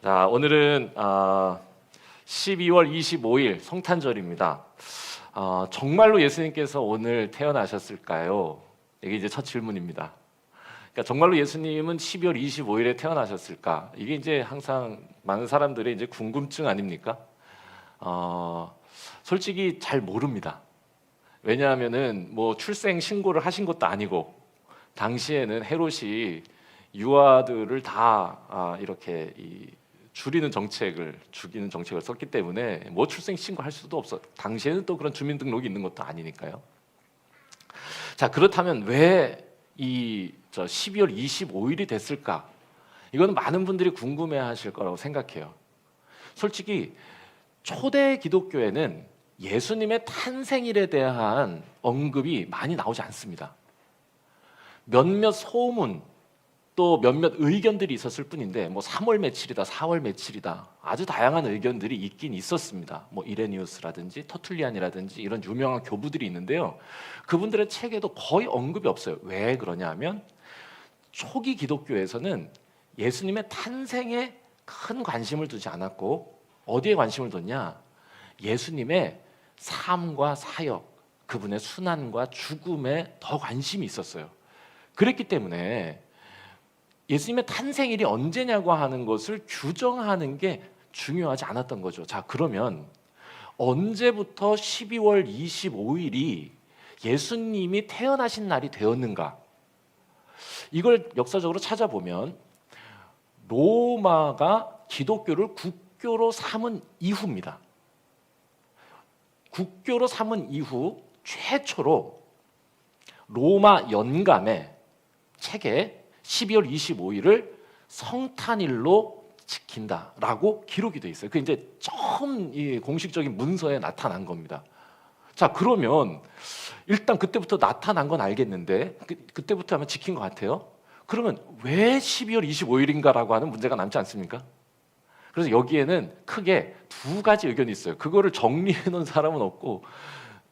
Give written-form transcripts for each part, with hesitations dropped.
자, 오늘은 12월 25일 성탄절입니다. 정말로 예수님께서 오늘 태어나셨을까요? 이게 이제 첫 질문입니다. 그러니까 정말로 예수님은 12월 25일에 태어나셨을까? 이게 이제 항상 많은 사람들의 이제 궁금증 아닙니까? 솔직히 잘 모릅니다. 왜냐하면은 뭐 출생 신고를 하신 것도 아니고 당시에는 헤롯이 유아들을 다 이렇게 죽이는 정책을 썼기 때문에 뭐 출생 신고할 수도 없어. 당시에는 또 그런 주민등록이 있는 것도 아니니까요. 자, 그렇다면 왜 12월 25일이 됐을까? 이거는 많은 분들이 궁금해하실 거라고 생각해요. 솔직히 초대 기독교에는 예수님의 탄생일에 대한 언급이 많이 나오지 않습니다. 몇몇 소문 또 몇몇 의견들이 있었을 뿐인데 뭐 3월 며칠이다, 4월 며칠이다 아주 다양한 의견들이 있긴 있었습니다. 뭐 이레니우스라든지 터툴리안이라든지 이런 유명한 교부들이 있는데요. 그분들의 책에도 거의 언급이 없어요. 왜 그러냐면 초기 기독교에서는 예수님의 탄생에 큰 관심을 두지 않았고 어디에 관심을 뒀냐? 예수님의 삶과 사역, 그분의 순환과 죽음에 더 관심이 있었어요. 그랬기 때문에 예수님의 탄생일이 언제냐고 하는 것을 규정하는 게 중요하지 않았던 거죠. 자, 그러면 언제부터 12월 25일이 예수님이 태어나신 날이 되었는가? 이걸 역사적으로 찾아보면 로마가 기독교를 국교로 삼은 이후입니다. 국교로 삼은 이후 최초로 로마 연감의 책에 12월 25일을 성탄일로 지킨다라고 기록이 돼 있어요. 그게 이제 처음 이 공식적인 문서에 나타난 겁니다. 자, 그러면 일단 그때부터 나타난 건 알겠는데 그때부터 아마 지킨 것 같아요. 그러면 왜 12월 25일인가라고 하는 문제가 남지 않습니까? 그래서 여기에는 크게 두 가지 의견이 있어요. 그거를 정리해 놓은 사람은 없고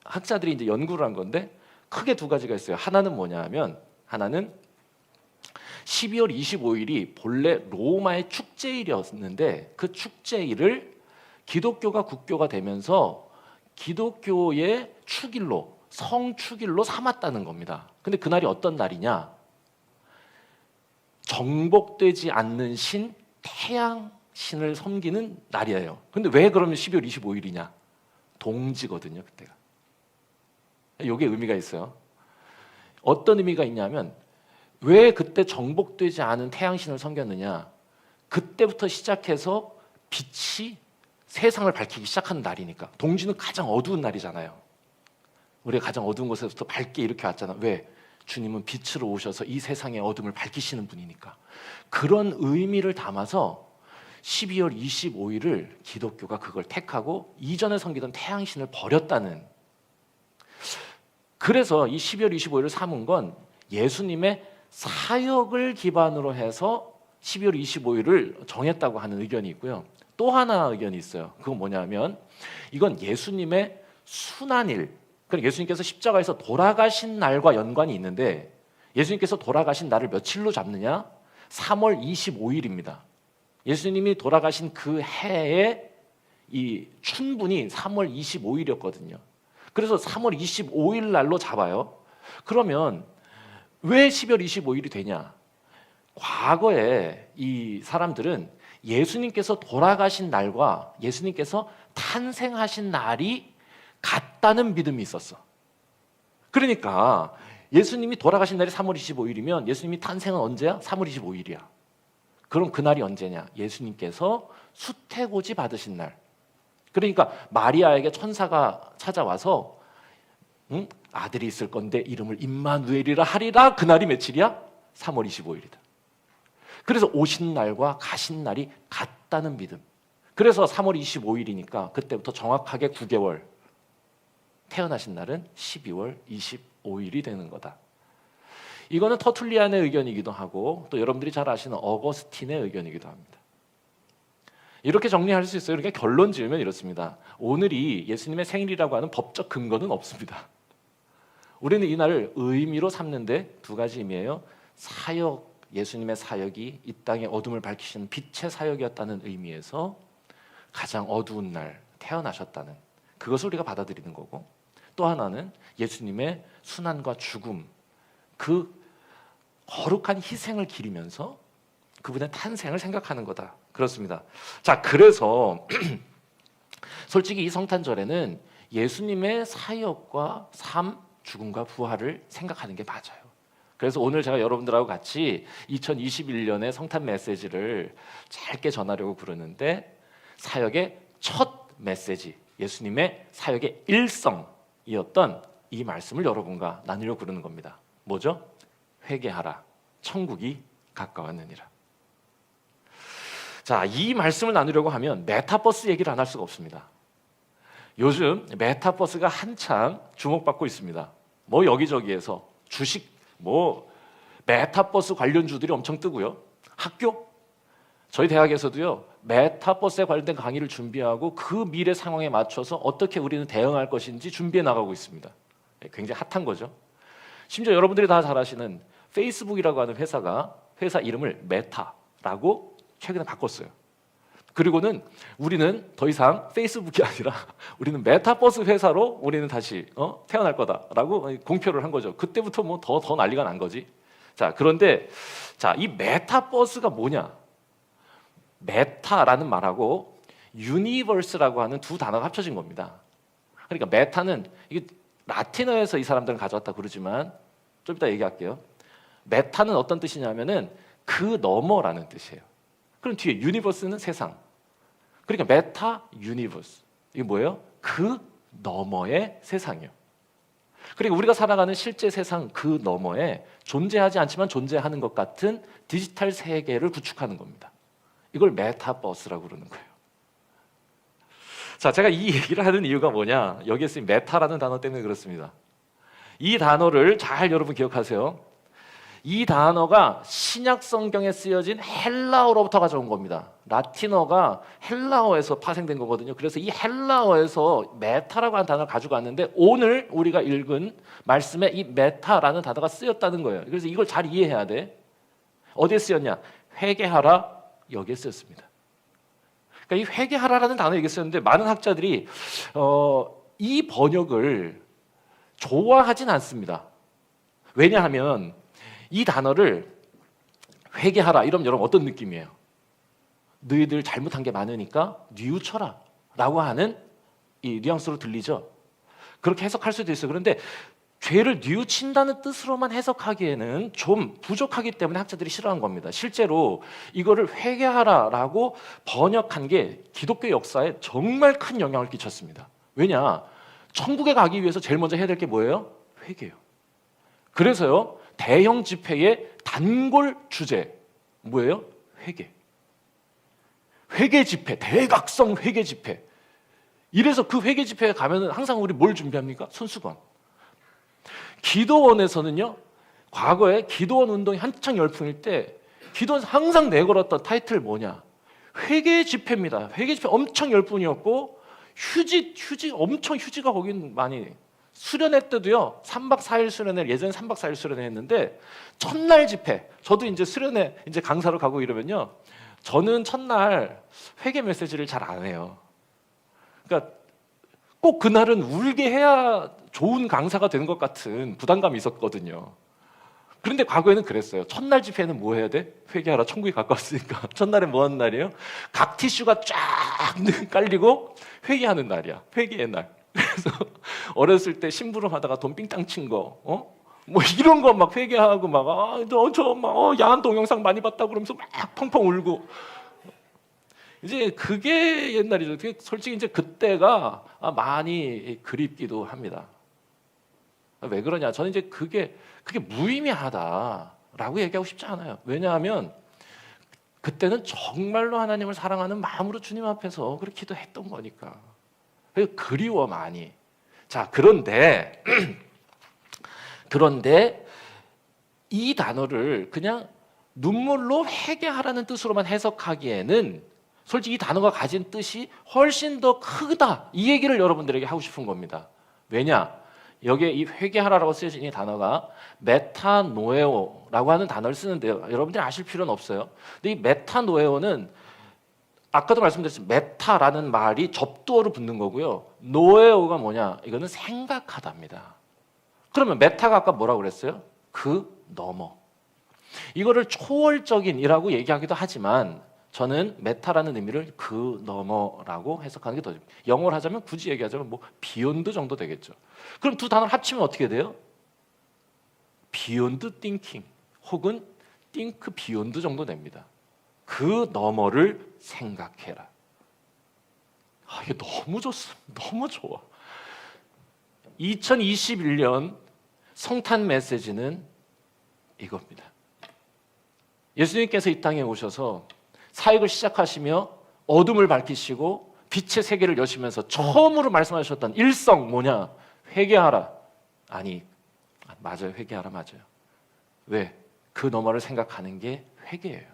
학자들이 이제 연구를 한 건데 크게 두 가지가 있어요. 하나는 뭐냐면 하나는 12월 25일이 본래 로마의 축제일이었는데 그 축제일을 기독교가 국교가 되면서 기독교의 축일로 성축일로 삼았다는 겁니다. 근데 그날이 어떤 날이냐? 정복되지 않는 신 태양신을 섬기는 날이에요. 근데 왜 그러면 12월 25일이냐? 동지거든요, 그때가. 이게 의미가 있어요. 어떤 의미가 있냐면 왜 그때 정복되지 않은 태양신을 섬겼느냐? 그때부터 시작해서 빛이 세상을 밝히기 시작하는 날이니까. 동지는 가장 어두운 날이잖아요. 우리가 가장 어두운 곳에서부터 밝게 이렇게 왔잖아. 왜? 주님은 빛으로 오셔서 이 세상의 어둠을 밝히시는 분이니까. 그런 의미를 담아서 12월 25일을 기독교가 그걸 택하고 이전에 섬기던 태양신을 버렸다는. 그래서 이 12월 25일을 삼은 건 예수님의 사역을 기반으로 해서 12월 25일을 정했다고 하는 의견이 있고요. 또 하나 의견이 있어요. 그건 뭐냐면 이건 예수님의 순환일, 그러니까 예수님께서 십자가에서 돌아가신 날과 연관이 있는데 예수님께서 돌아가신 날을 며칠로 잡느냐? 3월 25일입니다. 예수님이 돌아가신 그 해에 이 춘분이 3월 25일이었거든요. 그래서 3월 25일 날로 잡아요. 그러면 왜 12월 25일이 되냐? 과거에 이 사람들은 예수님께서 돌아가신 날과 예수님께서 탄생하신 날이 같다는 믿음이 있었어. 그러니까 예수님이 돌아가신 날이 3월 25일이면 예수님이 탄생은 언제야? 3월 25일이야. 그럼 그날이 언제냐? 예수님께서 수태고지 받으신 날. 그러니까 마리아에게 천사가 찾아와서 아들이 있을 건데 이름을 임마누엘이라 하리라. 그날이 며칠이야? 3월 25일이다. 그래서 오신 날과 가신 날이 같다는 믿음. 그래서 3월 25일이니까 그때부터 정확하게 9개월 태어나신 날은 12월 25일이 되는 거다. 이거는 터툴리안의 의견이기도 하고 또 여러분들이 잘 아시는 어거스틴의 의견이기도 합니다. 이렇게 정리할 수 있어요. 그러니까 결론 지으면 이렇습니다. 오늘이 예수님의 생일이라고 하는 법적 근거는 없습니다. 우리는 이 날을 의미로 삼는데 두 가지 의미예요. 사역 예수님의 사역이 이 땅의 어둠을 밝히시는 빛의 사역이었다는 의미에서 가장 어두운 날 태어나셨다는 그것을 우리가 받아들이는 거고, 또 하나는 예수님의 순환과 죽음, 그 거룩한 희생을 기리면서 그분의 탄생을 생각하는 거다. 그렇습니다. 자, 그래서 솔직히 이 성탄절에는 예수님의 사역과 삶, 죽음과 부활을 생각하는 게 맞아요. 그래서 오늘 제가 여러분들하고 같이 2021년의 성탄 메시지를 짧게 전하려고 그러는데, 사역의 첫 메시지, 예수님의 사역의 일성이었던 이 말씀을 여러분과 나누려고 그러는 겁니다. 뭐죠? 회개하라, 천국이 가까웠느니라. 자, 이 말씀을 나누려고 하면 메타버스 얘기를 안 할 수가 없습니다. 요즘 메타버스가 한창 주목받고 있습니다. 뭐 여기저기에서 주식, 뭐 메타버스 관련주들이 엄청 뜨고요. 학교, 저희 대학에서도요, 메타버스에 관련된 강의를 준비하고 그 미래 상황에 맞춰서 어떻게 우리는 대응할 것인지 준비해 나가고 있습니다. 굉장히 핫한 거죠. 심지어 여러분들이 다 잘 아시는 페이스북이라고 하는 회사가 회사 이름을 메타라고 최근에 바꿨어요. 그리고는 우리는 더 이상 페이스북이 아니라 우리는 메타버스 회사로 우리는 다시 태어날 거다라고 공표를 한 거죠. 그때부터 뭐 더 난리가 난 거지. 자, 그런데 자, 이 메타버스가 뭐냐? 메타라는 말하고 유니버스라고 하는 두 단어가 합쳐진 겁니다. 그러니까 메타는 이게 라틴어에서 이 사람들은 가져왔다 그러지만 좀 이따 얘기할게요. 메타는 어떤 뜻이냐면은 그 너머라는 뜻이에요. 그럼 뒤에 유니버스는 세상. 그러니까 메타 유니버스. 이게 뭐예요? 그 너머의 세상이요. 그리고 우리가 살아가는 실제 세상 그 너머에 존재하지 않지만 존재하는 것 같은 디지털 세계를 구축하는 겁니다. 이걸 메타버스라고 그러는 거예요. 자, 제가 이 얘기를 하는 이유가 뭐냐? 여기에 쓰인 메타라는 단어 때문에 그렇습니다. 이 단어를 잘 여러분 기억하세요. 이 단어가 신약 성경에 쓰여진 헬라어로부터 가져온 겁니다. 라틴어가 헬라어에서 파생된 거거든요. 그래서 이 헬라어에서 메타라고 하는 단어를 가지고 왔는데 오늘 우리가 읽은 말씀에 이 메타라는 단어가 쓰였다는 거예요. 그래서 이걸 잘 이해해야 돼. 어디에 쓰였냐? 회개하라, 여기에 쓰였습니다. 그러니까 이 회개하라라는 단어 여기에 쓰였는데 많은 학자들이 이 번역을 좋아하진 않습니다. 왜냐하면 이 단어를 회개하라 이러면 여러분 어떤 느낌이에요? 너희들 잘못한 게 많으니까 뉘우쳐라 라고 하는 이 뉘앙스로 들리죠. 그렇게 해석할 수도 있어요. 그런데 죄를 뉘우친다는 뜻으로만 해석하기에는 좀 부족하기 때문에 학자들이 싫어한 겁니다. 실제로 이거를 회개하라라고 번역한 게 기독교 역사에 정말 큰 영향을 끼쳤습니다. 왜냐? 천국에 가기 위해서 제일 먼저 해야 될 게 뭐예요? 회개예요. 그래서요, 대형 집회의 단골 주제 뭐예요? 회개. 회개 집회, 대각성 회개 집회. 이래서 그 회개 집회에 가면은 항상 우리 뭘 준비합니까? 손수건. 기도원에서는요, 과거에 기도원 운동이 한창 열풍일 때 기도원에서 항상 내걸었던 타이틀 뭐냐? 회개 집회입니다. 회개 집회 엄청 열풍이었고 휴지 엄청 휴지가 거긴 많이 수련회 때도요 3박 4일 수련회 예전에 3박 4일 수련회 했는데 첫날 집회 저도 이제 수련회 이제 강사로 가고 이러면요 저는 첫날 회개 메시지를 잘 안 해요. 그러니까 꼭 그날은 울게 해야 좋은 강사가 되는 것 같은 부담감이 있었거든요. 그런데 과거에는 그랬어요. 첫날 집회는 뭐 해야 돼? 회개하라, 천국이 가까웠으니까. 첫날에 뭐 하는 날이에요? 각 티슈가 쫙 깔리고 회개하는 날이야. 회개의 날. 그래서 어렸을 때 심부름 하다가 돈 삥땅 친 거, 뭐 이런 거 막 회개하고 막 야한 동영상 많이 봤다 그러면서 막 펑펑 울고. 이제 그게 옛날이죠. 솔직히 이제 그때가 많이 그립기도 합니다. 왜 그러냐? 저는 이제 그게 무의미하다라고 얘기하고 싶지 않아요. 왜냐하면 그때는 정말로 하나님을 사랑하는 마음으로 주님 앞에서 그렇게 기도했던 거니까. 그리워 많이. 자, 그런데 이 단어를 그냥 눈물로 회개하라는 뜻으로만 해석하기에는 솔직히 이 단어가 가진 뜻이 훨씬 더 크다. 이 얘기를 여러분들에게 하고 싶은 겁니다. 왜냐? 여기에 이 회개하라라고 쓰여진 이 단어가 메타노에오라고 하는 단어를 쓰는데요. 여러분들이 아실 필요는 없어요. 근데 이 메타노에오는 아까도 말씀드렸지만 메타라는 말이 접두어로 붙는 거고요. 노에오가 뭐냐? 이거는 생각하다입니다. 그러면 메타가 아까 뭐라고 그랬어요? 그 너머. 이거를 초월적인이라고 얘기하기도 하지만 저는 메타라는 의미를 그 너머라고 해석하는 게 더 좋습니다. 영어를 하자면 굳이 얘기하자면 뭐 비욘드 정도 되겠죠. 그럼 두 단어를 합치면 어떻게 돼요? 비욘드 띵킹 혹은 띵크 비욘드 정도 됩니다. 그 너머를 생각해라. 이게 너무 좋습니다. 너무 좋아. 2021년 성탄 메시지는 이겁니다. 예수님께서 이 땅에 오셔서 사역을 시작하시며 어둠을 밝히시고 빛의 세계를 여시면서 처음으로 말씀하셨던 일성 뭐냐? 회개하라. 아니, 맞아요. 회개하라 맞아요. 왜? 그 너머를 생각하는 게 회개예요.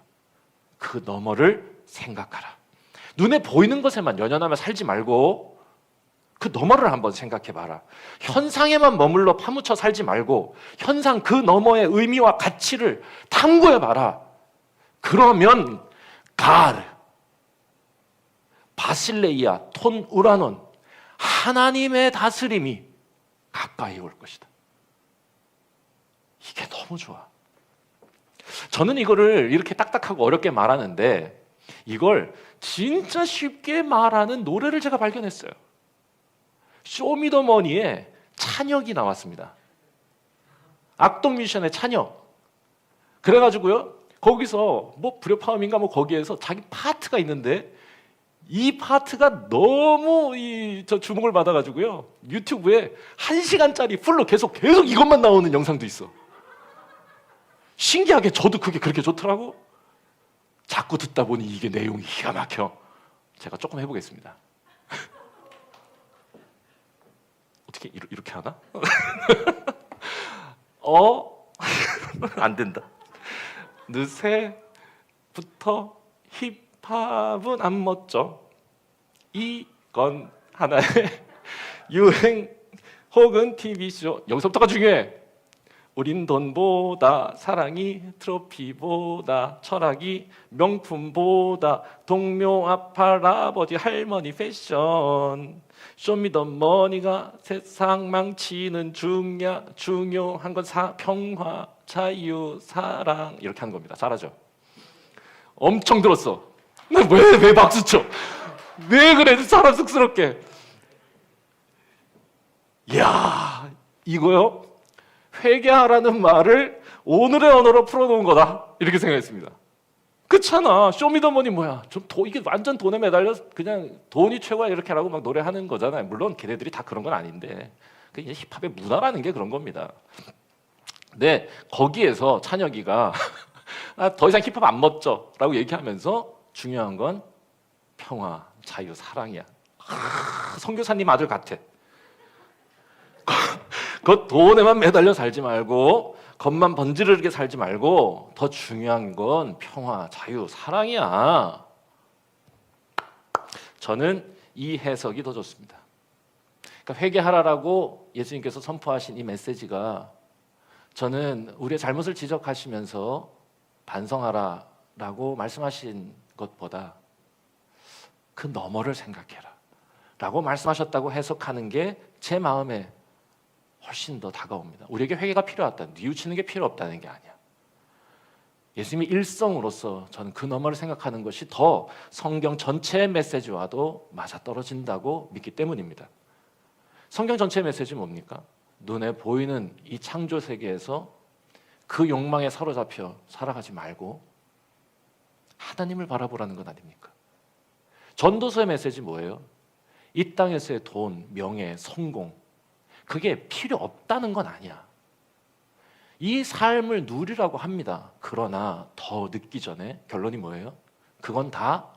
그 너머를 생각하라. 눈에 보이는 것에만 연연하며 살지 말고 그 너머를 한번 생각해봐라. 현상에만 머물러 파묻혀 살지 말고 현상 그 너머의 의미와 가치를 탐구해봐라. 그러면 가르, 바실레이아, 톤 우라논 하나님의 다스림이 가까이 올 것이다. 이게 너무 좋아. 저는 이거를 이렇게 딱딱하고 어렵게 말하는데 이걸 진짜 쉽게 말하는 노래를 제가 발견했어요. 쇼미더머니에 찬혁이 나왔습니다. 악동 뮤지션의 찬혁. 그래가지고요 거기서 뭐 불협화음인가 뭐 거기에서 자기 파트가 있는데 이 파트가 너무 저 주목을 받아가지고요 유튜브에 1시간짜리 풀로 계속 이것만 나오는 영상도 있어. 신기하게 저도 그게 그렇게 좋더라고. 자꾸 듣다 보니 이게 내용이 기가 막혀. 제가 조금 해보겠습니다. 어떻게 이렇게 하나? 안 된다. 늦새부터 힙합은 안 멋져. 이건 하나의 유행 혹은 TV쇼. 여기서부터가 중요해. 우린 돈보다 사랑이 트로피보다 철학이 명품보다 동묘 아빠 아버지 할머니 패션 쇼미더머니가 세상 망치는 중요한 건 평화 자유 사랑 이렇게 하는 겁니다. 잘하죠? 엄청 들었어. 왜 박수 쳐? 왜 그래 사람 쑥스럽게. 이야 이거요 회개하라는 말을 오늘의 언어로 풀어놓은 거다 이렇게 생각했습니다. 그렇잖아. 쇼미더머니 뭐야? 이게 완전 돈에 매달려 그냥 돈이 최고야 이렇게 하라고 막 노래하는 거잖아요. 물론 걔네들이 다 그런 건 아닌데 그게 힙합의 문화라는 게 그런 겁니다. 네, 거기에서 찬혁이가 더 이상 힙합 안 멋져라고 얘기하면서 중요한 건 평화, 자유, 사랑이야. 선교사님 아들 같아. 그 돈에만 매달려 살지 말고 겉만 번지르르게 살지 말고 더 중요한 건 평화, 자유, 사랑이야. 저는 이 해석이 더 좋습니다. 그러니까 회개하라라고 예수님께서 선포하신 이 메시지가 저는 우리의 잘못을 지적하시면서 반성하라라고 말씀하신 것보다 그 너머를 생각해라 라고 말씀하셨다고 해석하는 게 제 마음에 훨씬 더 다가옵니다. 우리에게 회개가 필요하다. 뉘우치는 게 필요 없다는 게 아니야. 예수님이 일성으로서 저는 그 너머를 생각하는 것이 더 성경 전체의 메시지와도 맞아떨어진다고 믿기 때문입니다. 성경 전체의 메시지는 뭡니까? 눈에 보이는 이 창조 세계에서 그 욕망에 사로잡혀 살아가지 말고 하나님을 바라보라는 건 아닙니까? 전도서의 메시지 뭐예요? 이 땅에서의 돈, 명예, 성공 그게 필요 없다는 건 아니야. 이 삶을 누리라고 합니다. 그러나 더 늦기 전에 결론이 뭐예요? 그건 다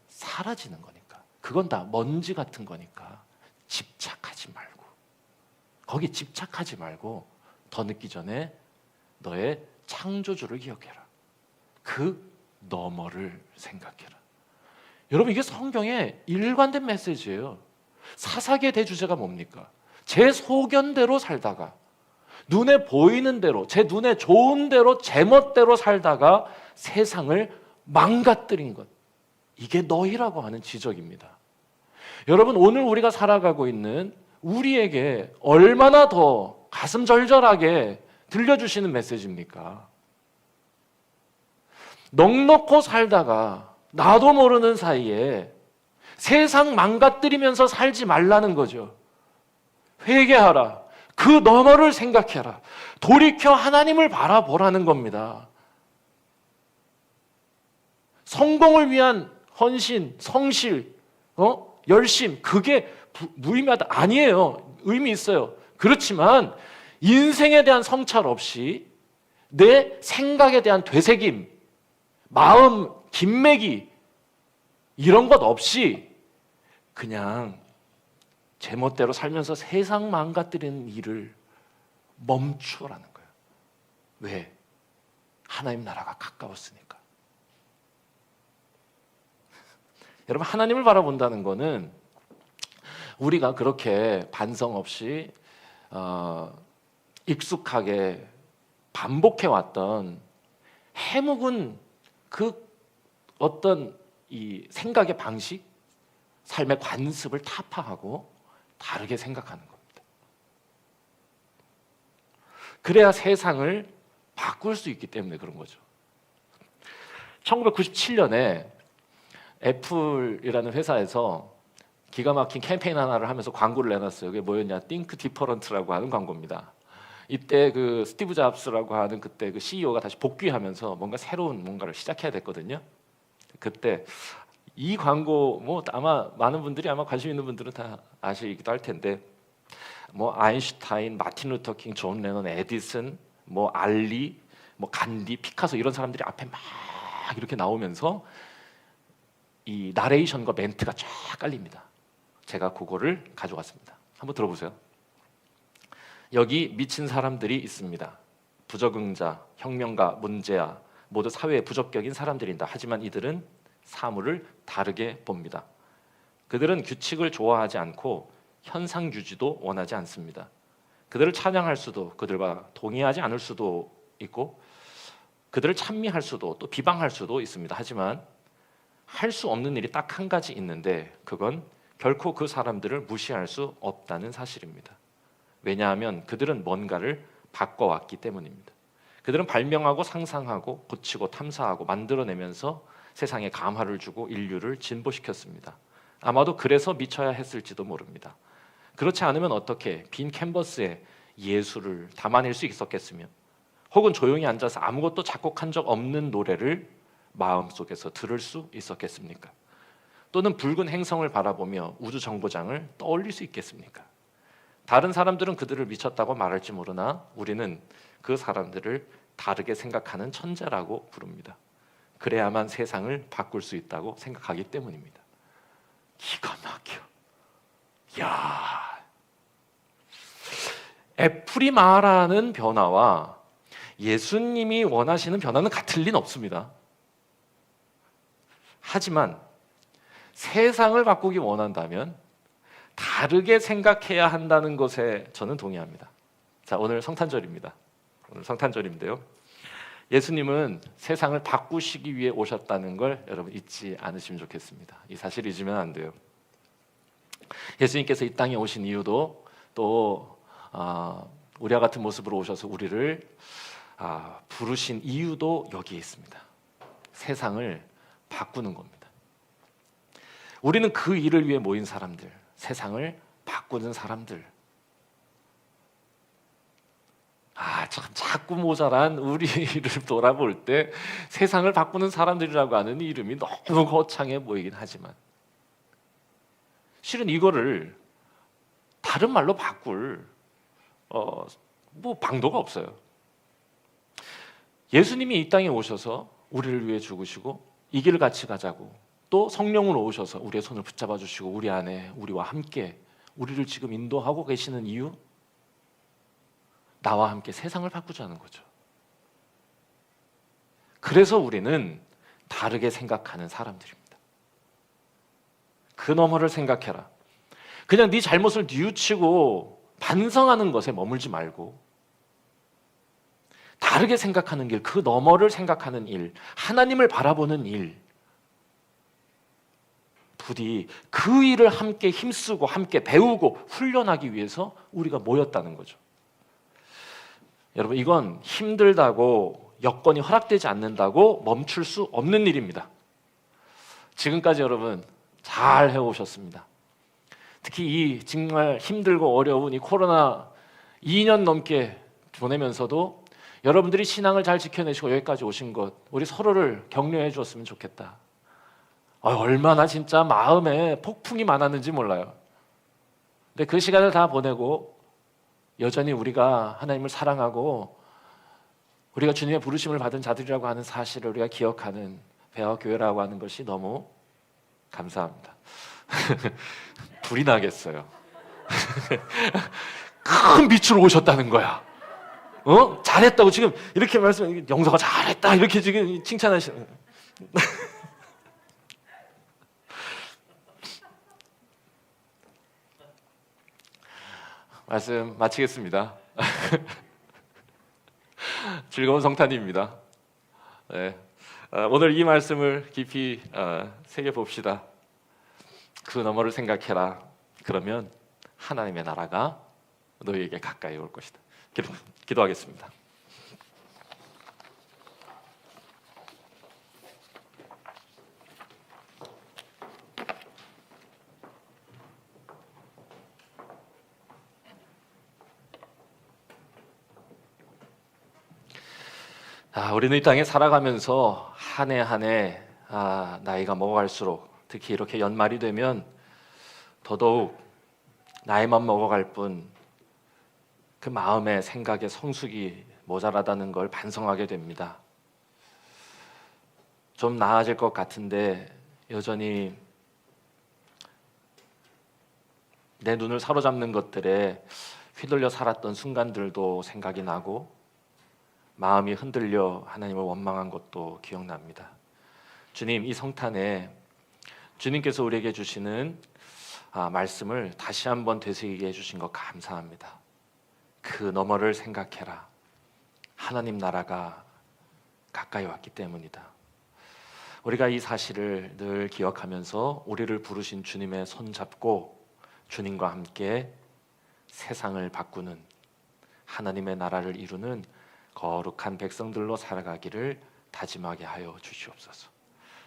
사라지는 거니까. 그건 다 먼지 같은 거니까 집착하지 말고 거기 집착하지 말고 더 늦기 전에 너의 창조주를 기억해라. 그 너머를 생각해라. 여러분 이게 성경의 일관된 메시지예요. 사사기의 대주제가 뭡니까? 제 소견대로 살다가 눈에 보이는 대로, 제 눈에 좋은 대로, 제 멋대로 살다가 세상을 망가뜨린 것, 이게 너희라고 하는 지적입니다. 여러분, 오늘 우리가 살아가고 있는 우리에게 얼마나 더 가슴 절절하게 들려주시는 메시지입니까? 넉넉고 살다가 나도 모르는 사이에 세상 망가뜨리면서 살지 말라는 거죠. 회개하라. 그 너머를 생각해라. 돌이켜 하나님을 바라보라는 겁니다. 성공을 위한 헌신, 성실, 열심, 그게 무의미하다. 아니에요. 의미 있어요. 그렇지만 인생에 대한 성찰 없이 내 생각에 대한 되새김, 마음 김매기 이런 것 없이 그냥 제멋대로 살면서 세상 망가뜨리는 일을 멈추라는 거예요. 왜? 하나님 나라가 가까웠으니까. 여러분, 하나님을 바라본다는 거는 우리가 그렇게 반성 없이 익숙하게 반복해왔던 해묵은 그 어떤 이 생각의 방식, 삶의 관습을 타파하고 다르게 생각하는 겁니다. 그래야 세상을 바꿀 수 있기 때문에 그런 거죠. 1997년에 애플이라는 회사에서 기가 막힌 캠페인 하나를 하면서 광고를 내놨어요. 그게 뭐였냐? Think Different라고 하는 광고입니다. 이때 그 스티브 잡스라고 하는 그때 그 CEO가 다시 복귀하면서 뭔가 새로운 뭔가를 시작해야 됐거든요. 그때 이 광고 뭐 아마 많은 분들이 아마 관심 있는 분들은 다 아시기도 할 텐데 뭐 아인슈타인, 마틴 루터 킹, 존 레논, 에디슨, 뭐 알리, 뭐 간디, 피카소 이런 사람들이 앞에 막 이렇게 나오면서 이 나레이션과 멘트가 쫙 깔립니다. 제가 그거를 가져왔습니다. 한번 들어보세요. 여기 미친 사람들이 있습니다. 부적응자, 혁명가, 문제야 모두 사회에 부적격인 사람들인다. 하지만 이들은 사물을 다르게 봅니다. 그들은 규칙을 좋아하지 않고 현상 유지도 원하지 않습니다. 그들을 찬양할 수도 그들과 동의하지 않을 수도 있고 그들을 찬미할 수도 또 비방할 수도 있습니다. 하지만 할 수 없는 일이 딱 한 가지 있는데 그건 결코 그 사람들을 무시할 수 없다는 사실입니다. 왜냐하면 그들은 뭔가를 바꿔왔기 때문입니다. 그들은 발명하고 상상하고 고치고 탐사하고 만들어내면서 세상에 감화를 주고 인류를 진보시켰습니다. 아마도 그래서 미쳐야 했을지도 모릅니다. 그렇지 않으면 어떻게 빈 캔버스에 예술을 담아낼 수 있었겠으며 혹은 조용히 앉아서 아무것도 작곡한 적 없는 노래를 마음속에서 들을 수 있었겠습니까? 또는 붉은 행성을 바라보며 우주정거장을 떠올릴 수 있겠습니까? 다른 사람들은 그들을 미쳤다고 말할지 모르나 우리는 그 사람들을 다르게 생각하는 천재라고 부릅니다. 그래야만 세상을 바꿀 수 있다고 생각하기 때문입니다. 기가 막혀. 야, 애플이 말하는 변화와 예수님이 원하시는 변화는 같을 리는 없습니다. 하지만 세상을 바꾸기 원한다면 다르게 생각해야 한다는 것에 저는 동의합니다. 자, 오늘 성탄절입니다. 오늘 성탄절인데요. 예수님은 세상을 바꾸시기 위해 오셨다는 걸 여러분 잊지 않으시면 좋겠습니다. 이 사실 잊으면 안 돼요. 예수님께서 이 땅에 오신 이유도 또 우리와 같은 모습으로 오셔서 우리를 부르신 이유도 여기에 있습니다. 세상을 바꾸는 겁니다. 우리는 그 일을 위해 모인 사람들, 세상을 바꾸는 사람들. 참 자꾸 모자란 우리를 돌아볼 때 세상을 바꾸는 사람들이라고 하는 이름이 너무 거창해 보이긴 하지만 실은 이거를 다른 말로 바꿀 뭐 방도가 없어요. 예수님이 이 땅에 오셔서 우리를 위해 죽으시고 이 길을 같이 가자고 또 성령으로 오셔서 우리의 손을 붙잡아 주시고 우리 안에 우리와 함께 우리를 지금 인도하고 계시는 이유, 나와 함께 세상을 바꾸자는 거죠. 그래서 우리는 다르게 생각하는 사람들입니다. 그 너머를 생각해라. 그냥 네 잘못을 뉘우치고 반성하는 것에 머물지 말고 다르게 생각하는 길, 그 너머를 생각하는 일, 하나님을 바라보는 일, 부디 그 일을 함께 힘쓰고 함께 배우고 훈련하기 위해서 우리가 모였다는 거죠. 여러분, 이건 힘들다고 여건이 허락되지 않는다고 멈출 수 없는 일입니다. 지금까지 여러분 잘 해오셨습니다. 특히 이 정말 힘들고 어려운 이 코로나 2년 넘게 보내면서도 여러분들이 신앙을 잘 지켜내시고 여기까지 오신 것, 우리 서로를 격려해 주었으면 좋겠다. 얼마나 진짜 마음에 폭풍이 많았는지 몰라요. 근데 그 시간을 다 보내고 여전히 우리가 하나님을 사랑하고 우리가 주님의 부르심을 받은 자들이라고 하는 사실을 우리가 기억하는 배와 교회라고 하는 것이 너무 감사합니다. 불이 나겠어요. 큰 빛으로 오셨다는 거야. 잘했다고 지금 이렇게 말씀, 영서가 잘했다 이렇게 지금 칭찬하시는. 말씀 마치겠습니다. 즐거운 성탄입니다. 네. 오늘 이 말씀을 깊이 새겨봅시다. 그 너머를 생각해라. 그러면 하나님의 나라가 너희에게 가까이 올 것이다. 기도하겠습니다. 우리는 이 땅에 살아가면서 한 해 한 해 나이가 먹어갈수록 특히 이렇게 연말이 되면 더더욱 나이만 먹어갈 뿐 그 마음의 생각의 성숙이 모자라다는 걸 반성하게 됩니다. 좀 나아질 것 같은데 여전히 내 눈을 사로잡는 것들에 휘둘려 살았던 순간들도 생각이 나고 마음이 흔들려 하나님을 원망한 것도 기억납니다. 주님, 이 성탄에 주님께서 우리에게 주시는 말씀을 다시 한번 되새기게 해주신 것 감사합니다. 그 너머를 생각해라. 하나님 나라가 가까이 왔기 때문이다. 우리가 이 사실을 늘 기억하면서 우리를 부르신 주님의 손 잡고 주님과 함께 세상을 바꾸는 하나님의 나라를 이루는 거룩한 백성들로 살아가기를 다짐하게 하여 주시옵소서.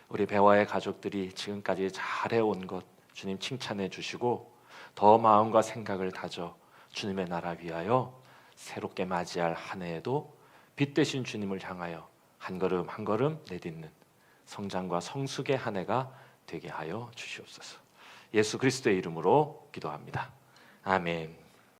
우리 배와의 가족들이 지금까지 잘해온 것 주님 칭찬해 주시고 더 마음과 생각을 다져 주님의 나라 위하여 새롭게 맞이할 한 해에도 빛 되신 주님을 향하여 한 걸음 한 걸음 내딛는 성장과 성숙의 한 해가 되게 하여 주시옵소서. 예수 그리스도의 이름으로 기도합니다. 아멘.